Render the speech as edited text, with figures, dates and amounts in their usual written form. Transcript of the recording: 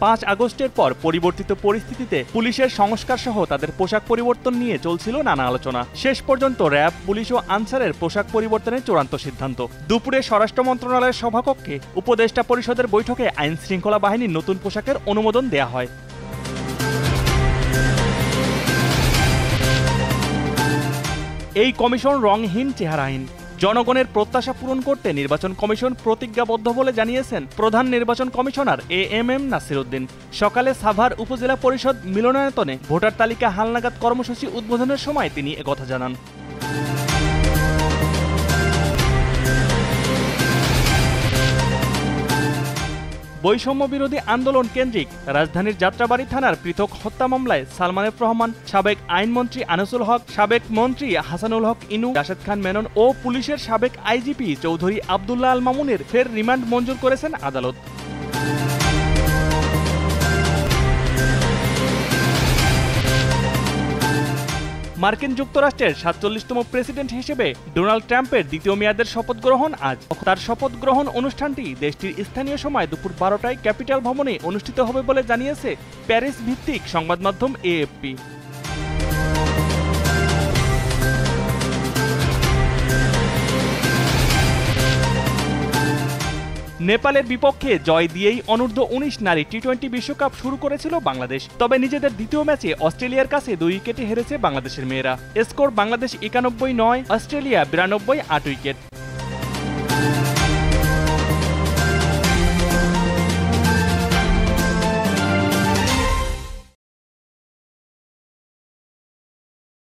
5 আগস্টের পর পরিবর্তিত পরিস্থিতিতে পুলিশের সংস্কার সহ তাদের পোশাক পরিবর্তন নিয়ে চলছিল নানা আলোচনা। শেষ পর্যন্ত র্যাব, পুলিশ ও আনসারের পোশাক পরিবর্তনের চূড়ান্ত সিদ্ধান্ত। দুপুরে স্বরাষ্ট্র মন্ত্রণালয়ের সভাকক্ষে উপদেষ্টা পরিষদের বৈঠকে আইন শৃঙ্খলা বাহিনীর নতুন পোশাকের অনুমোদন দেয়া হয়। এই কমিশন রংহীন, চেহারাহীন। জনগণের প্রত্যাশা পূরণ করতে নির্বাচন কমিশন প্রতিজ্ঞাবদ্ধ বলে জানিয়েছেন প্রধান নির্বাচন কমিশনার এএমএম নাসির উদ্দিন। সকালে সাভার উপজেলা পরিষদ মিলনায়তনে ভোটার তালিকা হালনাগাদ কর্মসূচি উদ্বোধনের সময় তিনি একথা জানান। বৈষম্য বিরোধী আন্দোলন কেন্দ্রিক রাজধানীর যাত্রাবাড়ী থানার পৃথক হত্যা মামলায় সালমান এফ রহমান, সাবেক আইনমন্ত্রী আনিসুল হক, সাবেক মন্ত্রী হাসানুল হক ইনু, রাশেদ খান মেনন ও পুলিশের সাবেক আইজিপি চৌধুরী আবদুল্লাহ আল মামুনের ফের রিমান্ড মঞ্জুর করেছেন আদালত। মার্কিন যুক্তরাষ্ট্রের ৪৭তম প্রেসিডেন্ট হিসেবে ডোনাল্ড ট্রাম্পের দ্বিতীয় মেয়াদের শপথ গ্রহণ আজ। তার শপথ গ্রহণ অনুষ্ঠানটি দেশটির স্থানীয় সময় দুপুর ১২টায় ক্যাপিটাল ভবনে অনুষ্ঠিত হবে বলে জানিয়েছে প্যারিস ভিত্তিক সংবাদ মাধ্যম এএফপি। নেপালের বিপক্ষে জয় দিয়েই অনূর্ধ্ব-১৯ নারী টি-20 বিশ্বকাপ শুরু করেছিল বাংলাদেশ। তবে নিজেদের দ্বিতীয় ম্যাচে অস্ট্রেলিয়ার কাছে ২ উইকেটে হেরেছে বাংলাদেশের মেয়েরা। Score Bangladesh ৯১-৯, Australia ৯২, ৮ wicket.